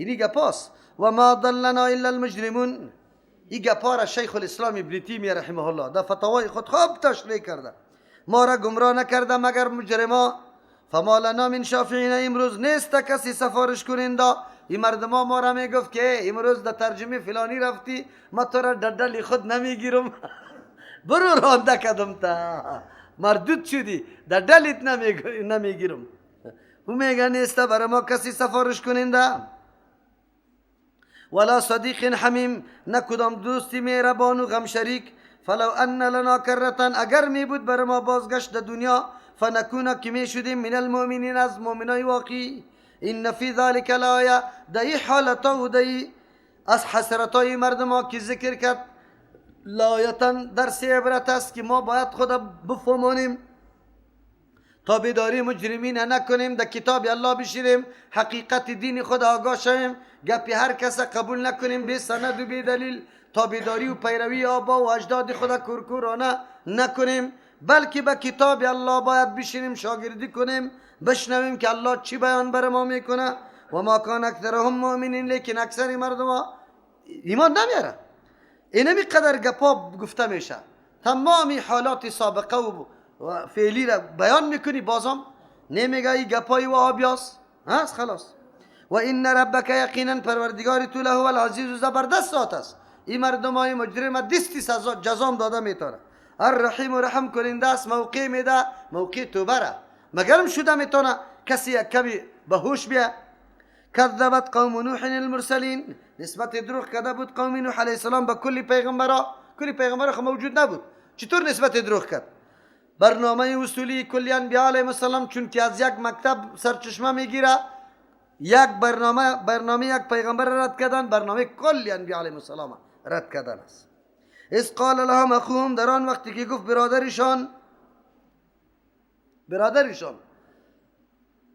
اینی گپاست. و ما ضلنا الا المجرمون. این گپا را شیخ الاسلام ابن تیمیه رحمه الله در فتاوای خود خوب تشریح کرده. ما را گمراه نکرده مگر مجرما. فما لنا من شافعین. امروز نیست کسی سفارش کننده. این مردما ما را میگفت که امروز در ترجمه فلانی رفتی، ما تو را در دل خود نمیگیرم. برو رانده کدم تا مردود شدی، در دلت نمیگیرم. او میگه نیست برای ما کسی سفارش کننده. ولا صدیق حمیم، نکدام دوستی مهربان و غم شریک. فلو ان لنا کرتن، اگر می بود برای ما بازگشت در دنیا، فنکونا که می شدیم من المؤمنین، از مؤمنای واقعی. این فی ذلک الآیه، در این حالتا و در از حسرتای مردم ها که ذکر کرد، لایتن درس عبرت است که ما باید خود بفهمانیم، تابعداری مجرمین نکنیم، در کتاب الله بشیریم، حقیقت دین خود آگاه شویم، گپی هر کس قبول نکنیم بی سند و بی دلیل، تابعداری و پیروی آبا و اجداد خود کورکورانه نکنیم، بلکه به کتاب الله باید بشینیم، شاگردی کنیم، بشنویم که الله چی بیان بر ما میکنه. و ما کان اکثرهم مؤمنین، لیکن اکثر مردم ها ایمان نمیاره. اینمی قدر گپا گفته میشه، تمامی حالات سابقه و فعلی را بیان میکنی، بازم نمیگه ای گپای وهابیاست. هست خلاص. و این ربک، یقینا پروردگار تو له العزیز و زبردست ذات است. این مردم های مجرم دستی سزا جزام داده میتونه. الرحیم و رحم کننده است، موقع میده، موقع توبه را مگرم شده میتونه کسی یک کمی به هوش بیا. کذبت قوم نوح المرسلین، نسبت دروغ کرده بود قوم نوح علیه السلام به کلی پیغمبر خو موجود نبود. چطور نسبت دروغ کرد؟ برنامه اصولی کلی انبیاء علیهم السلام، چون که از یک مکتب سرچشمه میگیره، یک برنامه یک پیغمبر رد کردن، برنامه کلی انبیاء علیهم السلام رد کردن است. اس قال لهم اخوهم، در آن وقتی که گفت برادرشان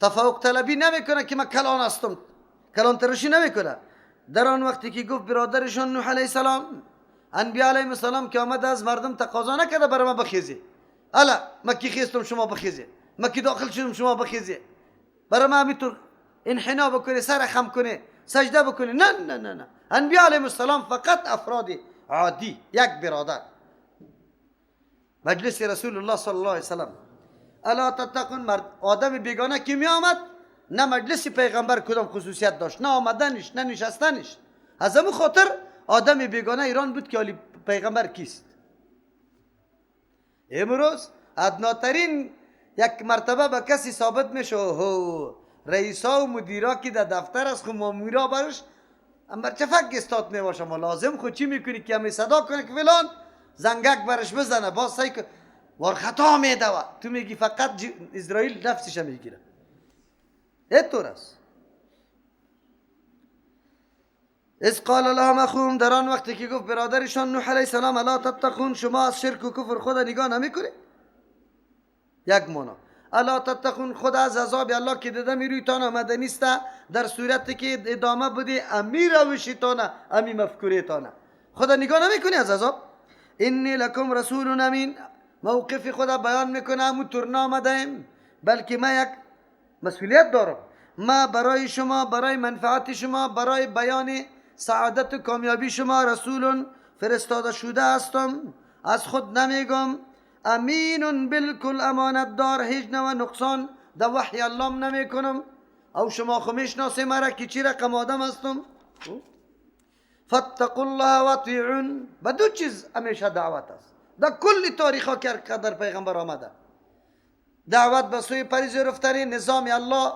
تفوق طلبی نمیکنه که من کلان هستم، کلان ترشی نمیکنه. در آن وقتی که گفت برادرشان نوح علیه السلام، انبیاء علیهم السلام که آمده از مردم تقاضا نکرده برای ما بخیزی، الا مکی خیستم شما بخیزی، مکی داخل شدم شما بخیزی، برای ما همینطور انحنا بکنه، سر خم کنه، سجده بکنه. نه نه نه نه، انبیاء علیهم السلام فقط افراد عادی، یک برادر. مجلس رسول الله صلی الله علیه وسلم، الا تتقون، مرد آدم بیگانه که می آمد، نه مجلس پیغمبر کدام خصوصیت داشت، نه آمدنش نه نشستنش. از همون خاطر آدم بیگانه ایران بود که علی پیغمبر کیست. امروز ادناترین یک مرتبه به کسی ثابت میشه، رئیسا و مدیرا که در دفتر است، خو مامورا برش امبر چه فک استاد میباشه، ما لازم خود چی میکنی که همی صدا کنه که فلان زنگک برش بزنه، باز سعی که وار خطا میده و تو میگی فقط اسرائیل نفسش میگیره. اینطور است. اس قال لهم اخوهم، در آن وقتی که گفت برادرشان نوح علیه السلام، الا تتقون، شما از شرک و کفر خود نگاه نمیکنید. یک مانا الا تتقون، خود از عذاب الله که دیده میروی تان آمده نیست، در صورتی که ادامه بودی امی روشی تانه، امی مفکوری تانه، خود نگاه نمیکنی از عذاب. انی لکم رسول امین، موقف خود بیان میکنه، همونطور نامدهیم، بلکه ما یک مسئولیت دارم، ما برای شما، برای منفعت شما، برای بیان سعادت و کامیابی شما رسول فرستاده شده هستم، از خود نمیگم. امین، بالکل امانت دار، هیچ نوع نقصان در وحی الله نمی کنم. او شما خو میشناسی مرا که چی رقم آدم هستم. فاتقوا الله و اطیعون، به دو چیز همیشه دعوت است در کل تاریخ ها که قدر پیغمبر آمده. دعوت به سوی پذیرفتن نظام الله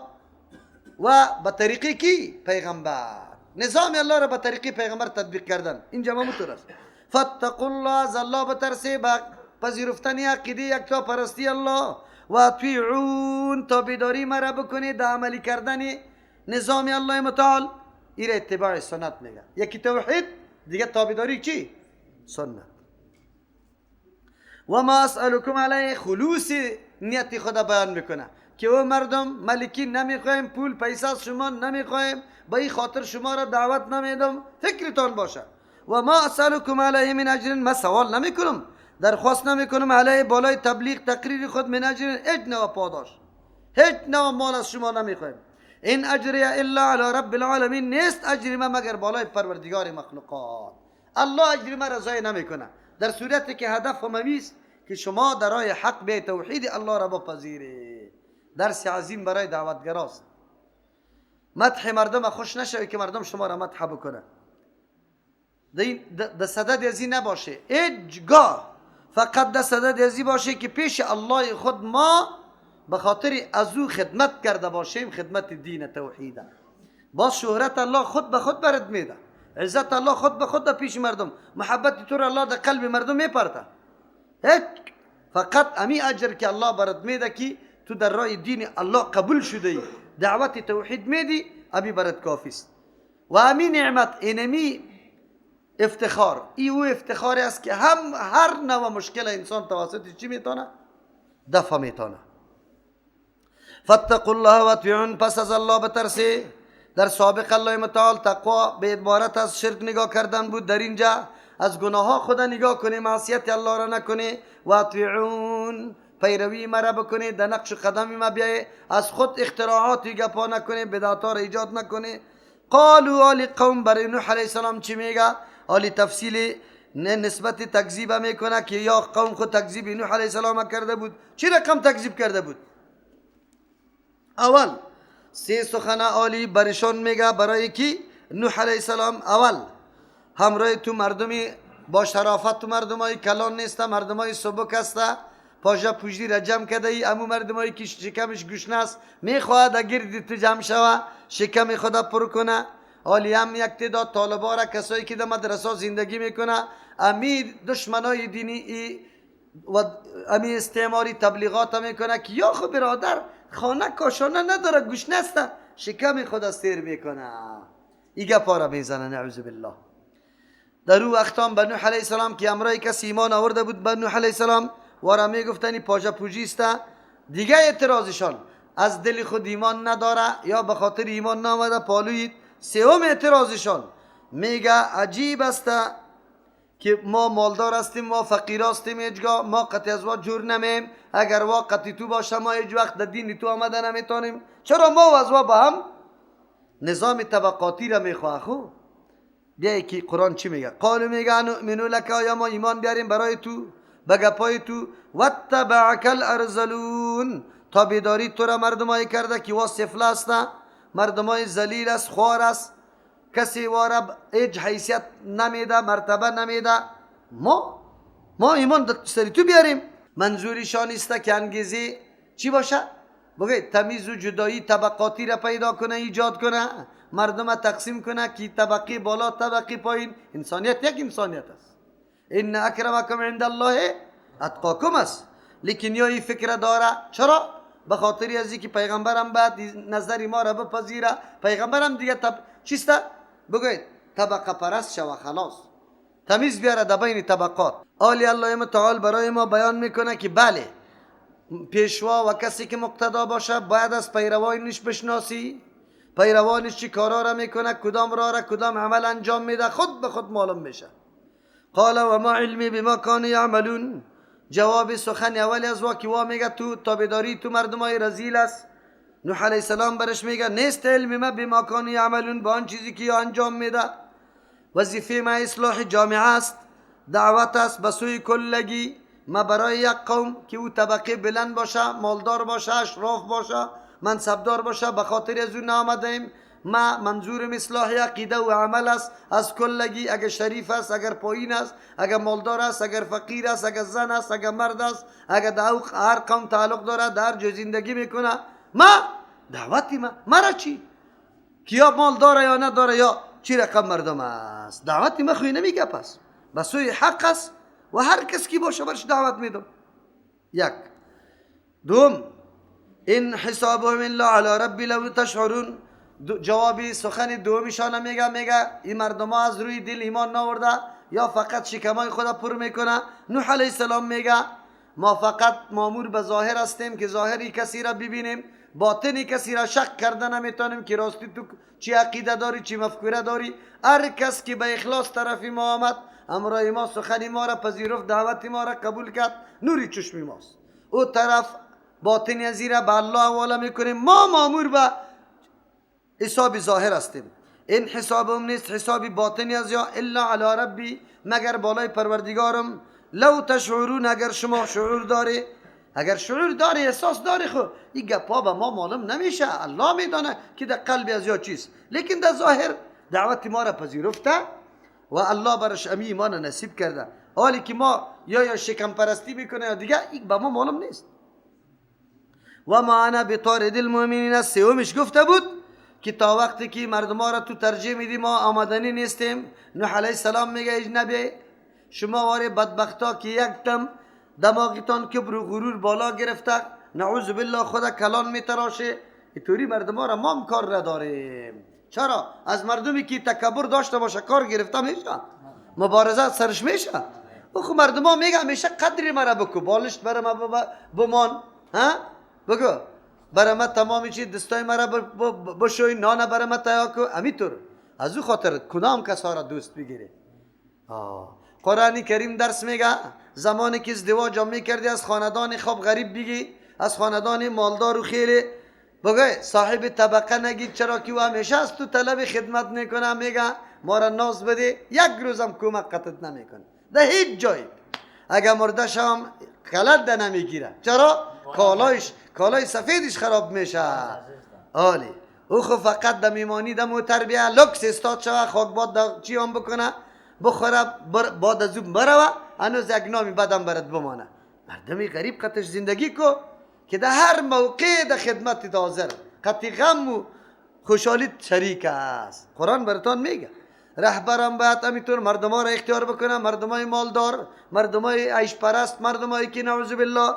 و به طریقی کی؟ پیغمبر. نظام الله را به طریقی پیغمبر تطبیق کردن، اینجا مطور است. فاتقوا الله، از الله بترسی، به پذیرفتن عقیده یکتا پرستی الله، و اطیعون، تابعداری مرا بکنید در عملی کردن نظام الله متعال. این اتباع سنت میگه. یکی توحید، دیگه تابعداری چی؟ سنت. و ما اسألکم علیه، خلوص نیت خدا بیان میکنه که او مردم ملکی نمیخوایم، پول پیسه از شما نمیخوایم، با این خاطر شما را دعوت نمیدم، فکرتان باشه. و ما اسألکم علیه من اجر، ما سوال نمیکنم، درخواست نمیکنم علیه بالای تبلیغ تقریر خود من اجر، هیچ نوع پاداش، هیچ نوع مال از شما نمیخوایم. این اجری الا علی رب العالمین، نیست اجری ما مگر بالای پروردگار مخلوقات. الله اجری ما را ضایع نمیکنه در صورتی که هدف است که شما در راه حق به توحید الله را بپذیرید. درس عظیم برای دعوتگراست. مدح مردم خوش نشوی که مردم شما را مدح بکنه. در صدد ازی نباشه هیچگاه، فقط در صدد ازی باشه که پیش الله خود ما به خاطر ازو خدمت کرده باشیم، خدمت دین توحیده. باز شهرت الله خود به خود برد میده، عزت الله خود به خود در پیش مردم، محبت تو را الله در قلب مردم میپرته. هیچ فقط امی اجر که الله برد میده که تو در راه دین الله قبول شده ای، دعوت توحید میدی، امی برد کافی است. و امی نعمت، اینمی افتخار، ای او افتخاری است که هر نوع مشکل انسان توسط چی میتونه دفع میتونه. فاتقوا الله واطیعون، پس از الله بترسی. در سابق الله متعال تقوا به عبارت از شرک نگاه کردن بود، در اینجا از گناه ها خدا نگاه کنی، معصیت الله را نکنی. واطیعون، پیروی مرا بکنی، در نقش قدمی ما بیای، از خود اختراعاتی گپا نکنی، بدعتا را ایجاد نکنی. قالوا آل قوم، برای نوح علیه السلام چی میگه؟ آل تفصیل نسبت تکذیب میکنه که یا قوم خود تکذیب نوح علیه السلام کرده بود. چی رقم تکذیب کرده بود؟ اول سه سخن عالی برشان میگه برای کی؟ نوح علیه السلام. اول همراه تو مردمی با شرافت، تو مردمای کلان نیسته، مردمای سبک هسته، پاجا پوجی را جمع کرده ای. امو مردمایی که شکمش گوشنه است میخواهد گرد تو جمع شوه، شکم خدا پر کنه. حالی هم یک تعداد طالبا را، کسایی که در مدرسه زندگی میکنه، امی دشمنای دینی و امی استعماری تبلیغات میکنه که یا خب برادر خانه کاشانه نداره، گوشنه است، شکم خدا سیر میکنه. ایگه پارا میزنه، نعوذ بالله. در او وقتان به نوح علیه السلام که امرای کسی ایمان آورده بود به نوح علیه السلام وارا میگفتنی پاجا پوجی است. دیگه اعتراضشان از دل خود ایمان نداره یا به خاطر ایمان نامده پالوید. سوم اعتراضشان میگه عجیب است که ما مالدار هستیم، ما فقیر هستیم، هیچگاه ما قطع از وقت جور نمیم، اگر وقتی تو باشه ما هیچ وقت در دین تو آمده نمیتونیم، چرا ما و از با هم نظام طبقاتی را میخواه؟ خو بیایی که قرآن چی میگه؟ قالو میگه نؤمنو لک، یا ما ایمان بیاریم برای تو بگپای تو. واتبعک الارذلون، تابعداری تو را مردمایی کرده که وا سفله است، مردمای ذلیل است، خوار است، کسی وارا هیچ حیثیت نمیده، مرتبه نمیده. ما ایمان سری تو بیاریم. منظورشان است که انگیزه چی باشه؟ بگه تمیز و جدایی طبقاتی را پیدا کنه، ایجاد کنه، مردم تقسیم کنه که طبقه بالا طبقه پایین. انسانیت یک انسانیت است. ان اکرمکم عند الله اتقاکم است. لیکن یا این فکر داره، چرا؟ به خاطر ازی که پیغمبرم بعد نظر ما را بپذیره، پیغمبرم دیگه چیسته؟ بگوید طبقه پرست شو خلاص، تمیز بیاره در بین طبقات. آلی الله متعال برای ما بیان میکنه که بله، پیشوا و کسی که مقتدا باشه باید از پیروانش بشناسی، پیروانش چی کارا را میکنه، کدام را کدام عمل انجام میده، خود به خود معلوم میشه. قال و ما علمی بما کانوا یعملون، جواب سخن اولی از واقعی میگه تو تابعداری تو مردمای رذیل است. نوح علیه السلام برش میگه نیست علم ما بما کانوا یعملون، با آن چیزی که انجام میده. وظیفه ما اصلاح جامعه است، دعوت است به سوی کلگی. ما برای یک قوم که او طبقه بلند باشه، مالدار باشه، اشراف باشه، منصبدار باشه، به خاطر از اون آمدیم. ما منظورم اصلاح عقیده و عمل است از کلگی، اگر شریف است، اگر پایین است، اگر مالدار است، اگر فقیر است، اگر زن است، اگر مرد است، اگر در هر قوم تعلق داره، در جای زندگی میکنه، ما دعوتی مرا چی؟ کیا مال داره یا نداره یا چی رقم مردم است، دعوتی ما خوی نمیگه. پس به سوی حق است و هر کس کی باشه برش دعوت میدم. یک. دوم، این حسابهم الا علی ربی لو تشعرون، جوابی سخن دومیشان میگه این مردم ها از روی دل ایمان ناورده یا فقط شکمای خدا پر میکنه. نوح علیه السلام میگه ما فقط مامور به ظاهر هستیم که ظاهری کسی را ببینیم، باطنی کسی را شک کرده نمیتونیم که راستی تو چی عقیده داری، چی مفکوره داری. هر کس که به اخلاص طرف ما آمد، امرای ما سخنی ما را پذیرفت، دعوتی ما را قبول کرد، نوری چشمی ماست. او طرف باطنی ازی را به الله حواله میکنیم. ما مامور به حساب ظاهر هستیم. این حسابم نیست حساب باطنی از یا الا علی ربی، مگر بالای پروردگارم. لو تشعرون، اگر شما شعور داری، اگر شعور داری احساس داری، خب این گپا به ما معلوم نمیشه، الله میدانه که در قلب از یا چیست، لیکن در ظاهر دعوت ما را پذیرفته و الله برش امی ایمان نصیب کرده. حالی که ما یا شکم پرستی میکنه یا دیگه، این به ما معلوم نیست. و ما انا بطارد المؤمنین، از سومش گفته بود که تا وقتی که مردم را تو ترجیح میدی ما آمدنی نیستیم. نوح علیه السلام میگه اجنبی شما واره بدبختا که یک دم دماغتان کبر و غرور بالا گرفته، نعوذ بالله خدا کلان میتراشه، اینطوری مردم را ما هم کار نداریم. چرا؟ از مردمی که تکبر داشته باشه کار گرفته میشه، مبارزه سرش میشه. خب مردم ها میگه همیشه قدری مرا بکو، بالشت برای ما بمان، ها بگو برای ما تمامی چی دستای مرا بشوی، نان برای ما تیا کو، همینطور. از او خاطر کدام کسا را دوست بگیری. قرآن کریم درس میگه زمانی که ازدواج میکردی از خاندان خوب غریب بگی، از خاندان مالدار و خیلی بگه صاحب طبقه نگید، چرا که او همیشه از تو طلب خدمت میکنه، میگه ما را ناز بده، یک روزم کمک قطعت نمیکنه ده هیچ جایی. اگر مرده شام غلط ده نمیگیره، چرا؟ کالای سفیدش خراب میشه. آلی او خب فقط ده میمانی ده مو تربیه لکس استاد شوه، خاک باد چی هم بکنه بخوره، بعد از اون بروه هنوز یک نامی بدم برد بمانه. مردمی غریب قطعش زندگی کو که در هر موقع در خدمت حاضر، قطع غم و خوشحالی شریک است. قرآن براتان میگه رهبرم باید همینطور مردم ها را اختیار بکنه، مردم های مالدار، مردم های عیش پرست، مردم هایی که نعوذ بالله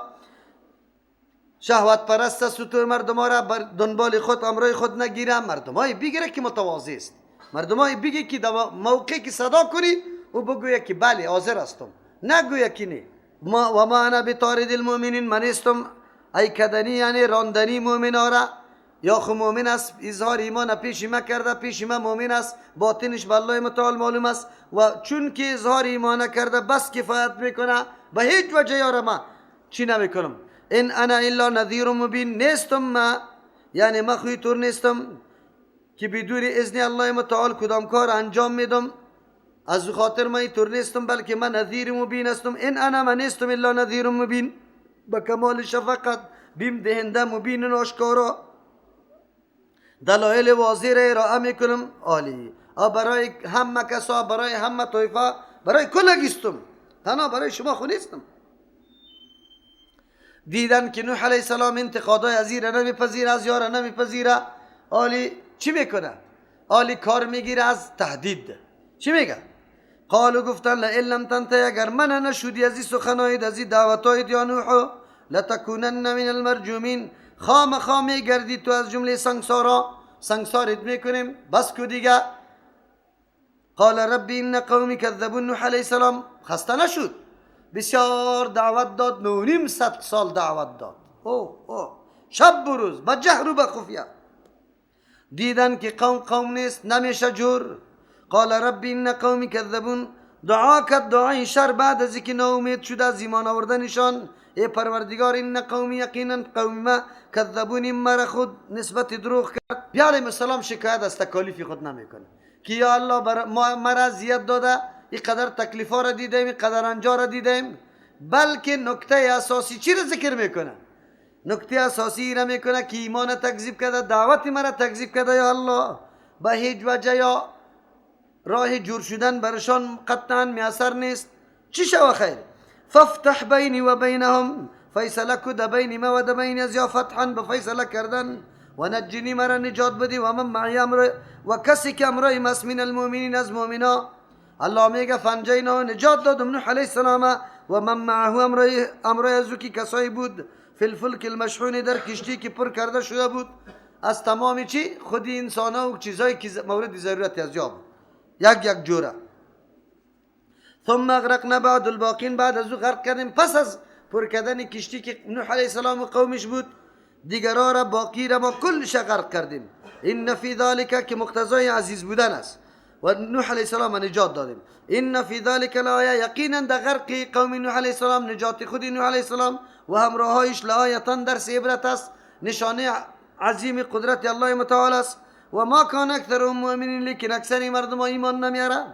شهوت پرست است، سطور مردم ها را بر دنبال خود امرای خود نگیره، مردم های بگیره که متواضع است، مردم های بگی که در موقعی که صدا کنی و بگویه که بله حاضر هستم، نگویه که نه. و ما انا بطارد المؤمنین، من استم ای کدنی یعنی راندنی مؤمن را، یا خو مؤمن است اظهار ایمان پیش ما کرده، پیش ما مؤمن است، باطنش به الله متعال معلوم است، و چون که اظهار ایمان کرده بس کفایت میکنه، به هیچ وجه یار ما چی نمیکنم. این انا الا نذیر مبین، نیستم ما یعنی ما خوی طور نیستم که بدون اذن الله متعال کدام کار انجام میدم، از خاطر ما طور نیستم، بلکه من نذیر مبین هستم. این انا من نیستم الا نذیر مبین، با کمال شفقت بیم دهنده مبین و آشکارا دلایل واضح را ارائه میکنم. عالی برای همه کسا، برای همه طایفه، برای کلگیستم، تنها برای شما خود نیستم. دیدن که نوح علیه السلام انتقادای ازیره نمیپذیره، از یاره نمیپذیره، عالی چی میکنه؟ عالی کار میگیره از تهدید. چی میگه؟ قالو گفتن لئن لم تنتهی، اگر منع نشدی از این سخنایت، از این دعوتایت یا نوحو، لتکونن من المرجومین، خام میگردی تو از جمله سنگسارا، سنگسارت میکنیم بس کو دیگه. قال ربی ان قومی کذبون، نوح علیه السلام خسته نشد، بسیار دعوت داد، 900 سال دعوت داد، شب و روز با جهر و با خفیه. دیدن که قوم نیست، نمیشه جور. قال ربی ان قومی کذبون، دعا کرد دعای شر بعد از اینکه ناامید شده از ایمان آوردنشان. ای پروردگار ان قومی، یقینا قوم ما، کذبون مرا خود نسبت دروغ کرد. بیا علیه السلام شکایت از تکالیف خود نمیکنه که یا الله مرا زیاد داده، اینقدر تکلیفا را دیدیم، اینقدر انجا را دیدیم، بلکه نکته اساسی چی را ذکر میکنه؟ نکته اساسی را میکنه که ایمان تکذیب کرده، دعوت مرا تکذیب کرده، یا الله به هیچ وجه یا راه جور شدن برشان قطعا میسر نیست. چی شو خیر؟ فافتح بینی و بینهم، فیصله کد بین ما و بین از یا فتحا به فیصله کردن، و نجنی مرا نجات بدی و من معی امر، و کسی که امرای مس من المؤمنین، از مؤمنا. الله میگه فنجینا، نجات دادم نوح علیه السلام و من معه امرای از کی کسایی بود، فی الفلک المشحون، در کشتی که پر کرده شده بود از تمام چی؟ خودی انسان ها و چیزایی که مورد ضرورت از جا بود، یک جوره. ثم اغرقنا بعد الباقین، بعد از او غرق کردیم پس از پر کردن کشتی که نوح علیه السلام و قومش بود، دیگرها را باقی را ما کلش غرق کردیم. این فی ذالک، که مقتضای عزیز بودن است، و نوح علیه السلام نجات دادیم. این فی ذالک لآیه، یقینا در غرق قوم نوح علیه السلام، نجات خود نوح علیه السلام و همراهایش، لآیه درس عبرت است، نشانه عظیم قدرت الله متعال است. و ما کان اکثرهم مؤمنین، لیکن اکثر مردم ایمان نمیاره.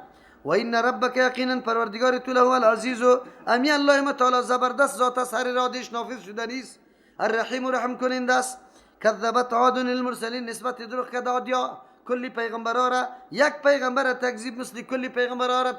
و این ربک یقینا پروردگار تو له العزیز، و امی الله متعال زبردست ذات است، هر ارادش نافذ شده نیست. الرحیم و رحم کننده است. کذبت عاد المرسلین، نسبت دروغ کرد عادیا کلی پیغمبرا را. یک پیغمبر تکذیب مثل کلی پیغمبرا را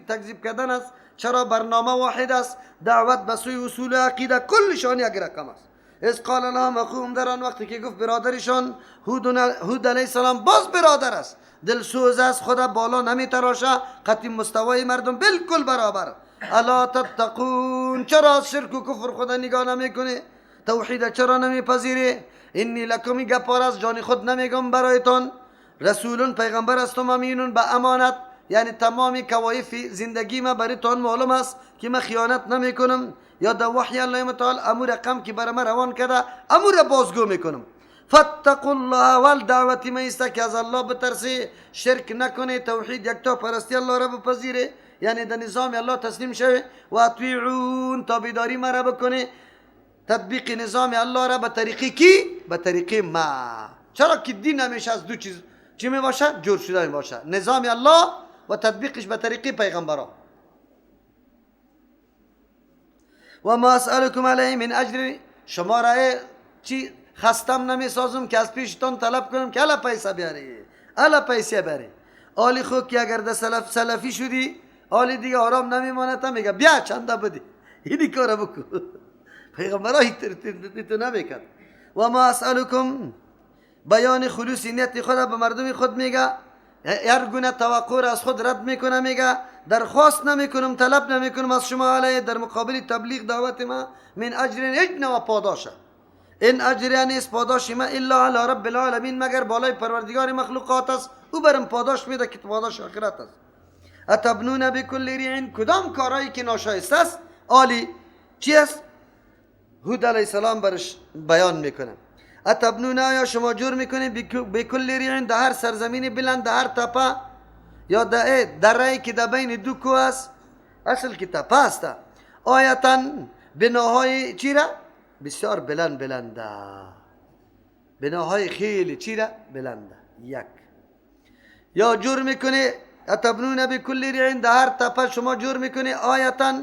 تکذیب کردن است. چرا؟ برنامه واحد است، دعوت به سوی اصول عقیده کلشان یک رقم است. از قال لهم اخوهم، در آن وقتی که گفت برادرشان هود علیه السلام، باز برادر است، دلسوز است، خدا بالا نمیتراشه، قطعی مستوای مردم بالکل برابر. الا تتقون، چرا از شرک و کفر خدا نگاه نمیکنه؟ توحید چرا نمیپذیری؟ انی لکم، گپار از جان خود نمیگم برایتان، رسولون پیغمبر هستم، امینون به امانت، یعنی تمامی کوایف زندگی ما برایتان معلوم است که من خیانت نمیکنم. یا در وحی الله متعال امور رقم که برای من روان کرده امور بازگو میکنم. فاتقوا الله، والدعوت ما است که از الله بترسی، شرک نکنه، توحید یکتا پرستی الله را بپذیره، یعنی در نظام الله تسلیم شوه. و اطیعون، تابعداری ما را بکنه، تطبیق نظام الله را به طریقی کی؟ به طریقی ما. چرا که دین همیشه از دو چیز چی می باشه؟ جور شده می باشه، نظام الله و تطبیقش به طریقی پیغمبران. و ما اسألکم علیه من اجر، شما را چی خستم نمی سازم که از پیشتان طلب کنم که الا پیسه بیاری، الا پیسه بیاری. آلی خود که اگر در سلفی شدی، آلی دیگه آرام نمیمانه، میگه بیا چنده بدی، اینی کار بکن. پیغمبر ها تو نمیکرد. و ما اسألکم، بیان خلوص نیت خود به مردم خود میگه، هر گونه توقع را از خود رد میکنه، میگه درخواست نمیکنم، طلب نمیکنم از شما علیه در مقابل تبلیغ دعوت ما من اجر، هیچ نوع پاداشه. این اجر نیست پاداش ما الا علی رب العالمین، مگر بالای پروردگار مخلوقات است، او برم پاداش میده که پاداش آخرت است. اتبنون بکل ریع، کدام کارایی که ناشایسته است عالی چی است؟ هود علیه السلام برش بیان میکنه. اتبنون، یا شما جور میکنه بکل ریع، در هر سرزمین بلند، در هر تپه، یا دره که در بین دو کوه است، اصل که تپه است، آیتا بناهای چی را؟ بسیار بلنده، بناهای خیلی چی را؟ بلنده. یک، یا جور میکنه اتبنون بکل ریع، در هر تپه شما جور میکنه آیتا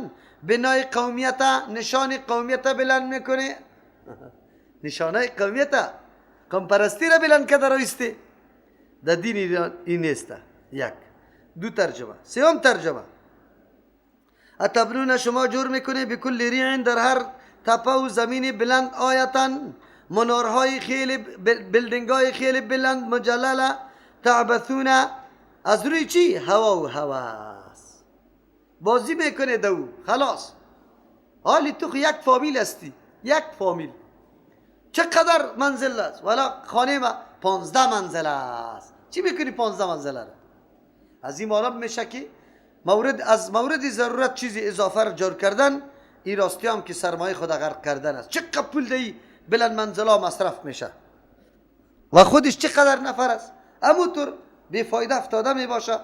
بنای قومیت، نشان قومیت بلند میکنه. نشانه قومیت، قوم پرستی را بلند که در آیسته در دین ایران این نیست. یک، دو ترجمه. سوم ترجمه، اتبنون شما جور میکنه بکل ریع، در هر تپه و زمین بلند، آیتا منارهای خیلی، بلدنگای خیلی بلند، مجلله، تعبثون، از روی چی؟ هوا و هواس بازی میکنه دو، خلاص. حالی تو یک فامیل هستی، یک فامیل چقدر منزل است؟ والا خانه ما 15 منزل است. چی میکنی 15 منزل را؟ از این معلوم میشه که از مورد ضرورت چیزی اضافه را جور کردن، این راستی هم که سرمایه خود غرق کردن است. چقدر پول دی بلند منزلا مصرف میشه و خودش چقدر نفر است، همونطور بیفایده افتاده میباشه.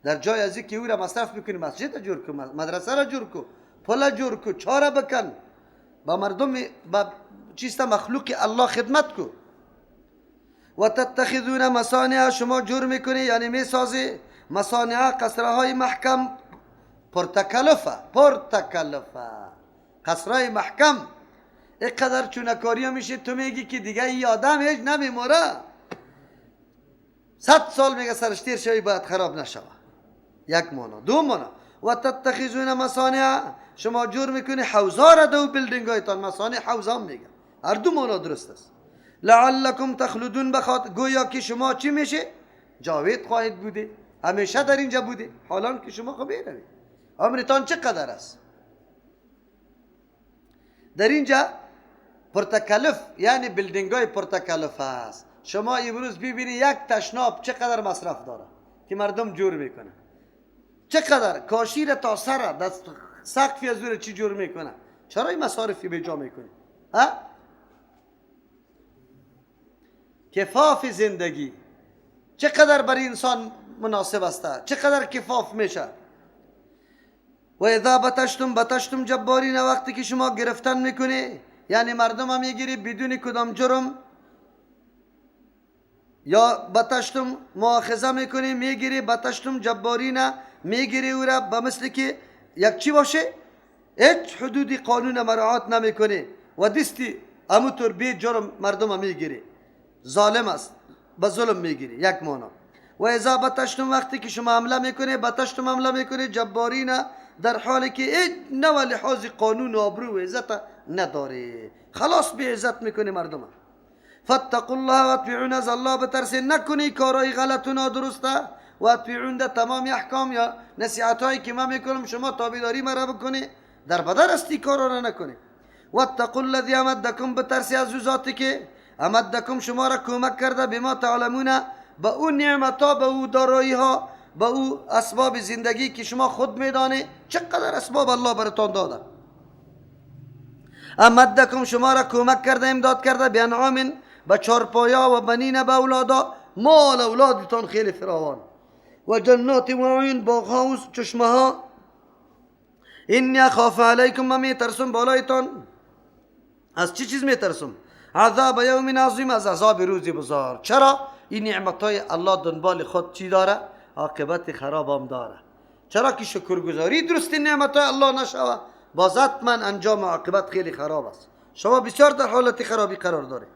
در جای از که او را مصرف میکنی، مسجد جور کن، مدرسه را جور کن، پل جور کن، چاره بکن، با مردم با چیست مخلوق الله خدمت کو. و تتخذون مصانع، شما جور میکنی یعنی میسازی مصانع، قصرهای محکم، پرتکلفه قصرهای محکم. اینقدر چونکاری میشه تو میگی که دیگه این آدم هیچ نمیموره، 100 سال میگه سرش تیر شوی باید خراب نشوه. یک مانا. دو مانا، و تتخذون مصانع، شما جور میکنی حوزا را دو بلدنگ هایتان، مصانع حوزا میگه، هر دو مانا درست است. لعلکم تخلدون، بخاطر گویا که شما چی میشه؟ جاوید خواهید بوده، همیشه در اینجا بوده، حالا که شما خب بیروید. عمرتان چقدر است؟ در اینجا پرتکلف یعنی بلدنگ های پرتکلف است. شما امروز ببینی یک تشناب چقدر مصرف داره که مردم جور میکنه، چقدر کاشیر تا سر دست سقفی از دور چی جور میکنه. چرا این مصارفی به جا میکنی؟ کفاف زندگی چقدر برای انسان مناسب است، چقدر کفاف میشه. و اذا بتشتم جبارین، وقتی که شما گرفتن میکنی، یعنی مردم هم میگیری بدون کدام جرم، یا بتشتم مؤاخذه میکنی میگیری، بتشتم جبارینه میگیری او را به مثل که یک چی باشه، هیچ حدودی قانون مراعات نمیکنی و دستی همونطور بی جرم مردم میگیری، ظالم است، به ظلم میگیری. یک مانا. و اذا بتشتم وقتی که شما حمله میکنی، بتشتم حمله میکنی جبارینه در حالی که هیچ نوع لحاظ قانون و آبرو و عزت نداری، خلاص بی عزت میکنی مردم. فاتقوا الله و اطیعون، از الله بترسین، نکنی کارهای غلط و نادرسته و اطیعون ده تمام احکام یا نصیحت هایی که من میکنم شما تابعداری مرا بکنی، در بدر استی کارا را نکنی. واتقوا الذی امدکم، بترسی از ذاتی که امدکم شما را کمک کرده، بما تعلمون، به اون نعمت ها، به او دارایی ها، به او اسباب زندگی که شما خود میدانی چقدر اسباب الله براتان داده. امدکم شما را کمک کرده، امداد کرده، بانعام، به چارپایا و بنین، به اولادا، مال اولادتان خیلی فراوان، و جنات و عیون، باغها و چشمه ها. اینی اخاف علیکم، من میترسم بالایتان. از چی چیز میترسم؟ عذاب یوم عظیم، از عذاب روزی بزرگ. چرا؟ این نعمت های الله دنبال خود چی داره؟ عاقبت خراب هم داره. چرا که شکرگزاری درست نعمت های الله نشوه، باز حتما انجام عاقبت خیلی خراب است. شما بسیار در حالت خرابی قرار داره.